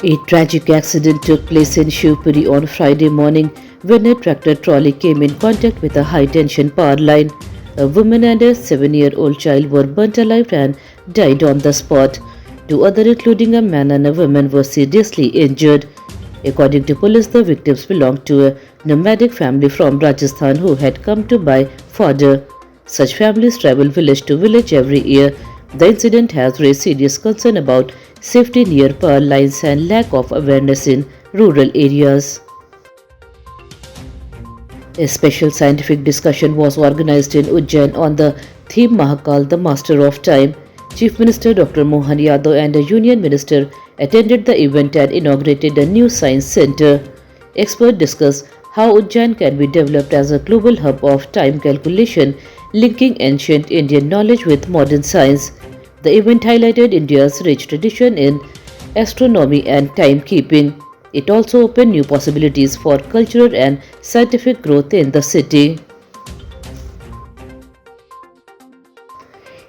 A tragic accident took place in Shivpuri on Friday morning when a tractor trolley came in contact with a high-tension power line. A woman and a 7-year-old child were burnt alive and died on the spot. Two others, including a man and a woman, were seriously injured. According to police, the victims belonged to a nomadic family from Rajasthan who had come to buy fodder. Such families travel village to village every year. The incident has raised serious concern about safety near power lines and lack of awareness in rural areas. A special scientific discussion was organized in Ujjain on the theme Mahakal, the Master of Time. Chief Minister Dr. Mohan Yadav and a Union Minister attended the event and inaugurated a new science center. Experts discussed how Ujjain can be developed as a global hub of time calculation, linking ancient Indian knowledge with modern science. The event highlighted India's rich tradition in astronomy and timekeeping. It also opened new possibilities for cultural and scientific growth in the city.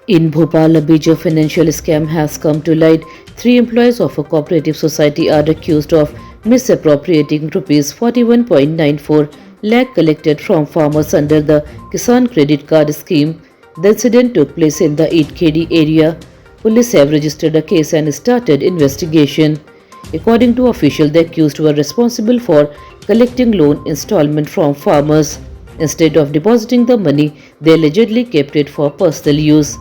In Bhopal, a major financial scam has come to light. Three employees of a cooperative society are accused of misappropriating rupees 41.94 lakh collected from farmers under the Kisan Credit Card scheme. The incident took place in the 8KD area. Police have registered a case and started investigation. According to officials, the accused were responsible for collecting loan installment from farmers. Instead of depositing the money, they allegedly kept it for personal use.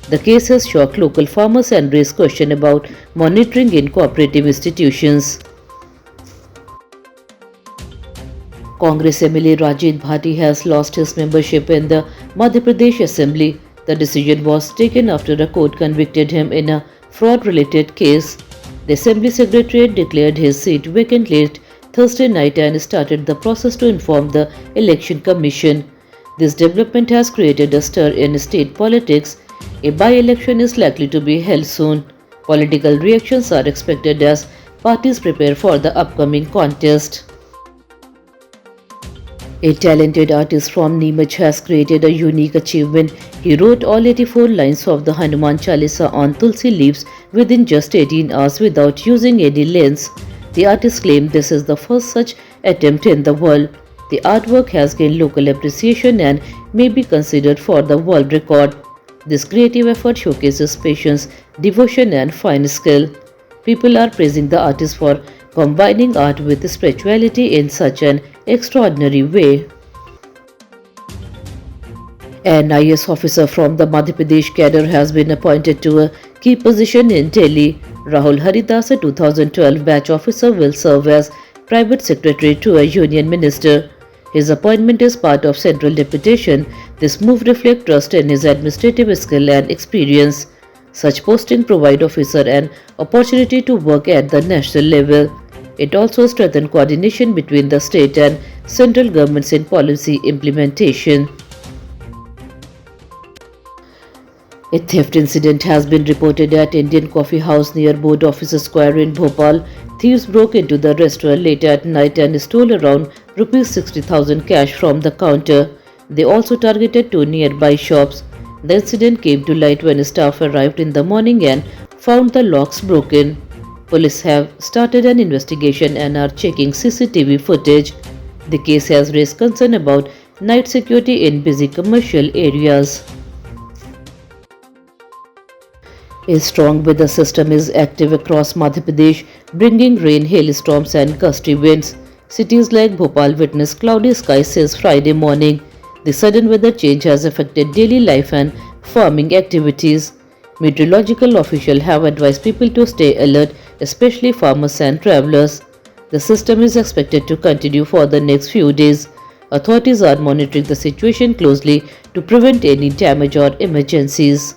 The case has shocked local farmers and raised questions about monitoring in cooperative institutions. Congress MLA Rajit Bhati has lost his membership in the Madhya Pradesh Assembly. The decision was taken after a court convicted him in a fraud-related case. The Assembly Secretariat declared his seat vacant late Thursday night and started the process to inform the Election Commission. This development has created a stir in state politics. A by-election is likely to be held soon. Political reactions are expected as parties prepare for the upcoming contest. A talented artist from Neemaj has created a unique achievement. He wrote all 84 lines of the Hanuman Chalisa on tulsi leaves within just 18 hours without using any lens. The artist claimed this is the first such attempt in the world. The artwork has gained local appreciation and may be considered for the world record. This creative effort showcases patience, devotion and fine skill. People are praising the artist for combining art with spirituality in such an extraordinary way. An IAS officer from the Madhya Pradesh cadre has been appointed to a key position in Delhi. Rahul Haridas, a 2012 batch officer, will serve as private secretary to a union minister. His appointment is part of central deputation. This move reflects trust in his administrative skill and experience. Such posting provide officer an opportunity to work at the national level. It also strengthens coordination between the state and central governments in policy implementation. A theft incident has been reported at Indian Coffee House near Board Officer Square in Bhopal. Thieves broke into the restaurant late at night and stole around Rs 60,000 cash from the counter. They also targeted two nearby shops. The incident came to light when staff arrived in the morning and found the locks broken. Police have started an investigation and are checking CCTV footage. The case has raised concern about night security in busy commercial areas. A strong weather system is active across Madhya Pradesh, bringing rain, hailstorms and gusty winds. Cities like Bhopal witnessed cloudy skies since Friday morning. The sudden weather change has affected daily life and farming activities. Meteorological officials have advised people to stay alert, especially farmers and travelers. The system is expected to continue for the next few days. Authorities are monitoring the situation closely to prevent any damage or emergencies.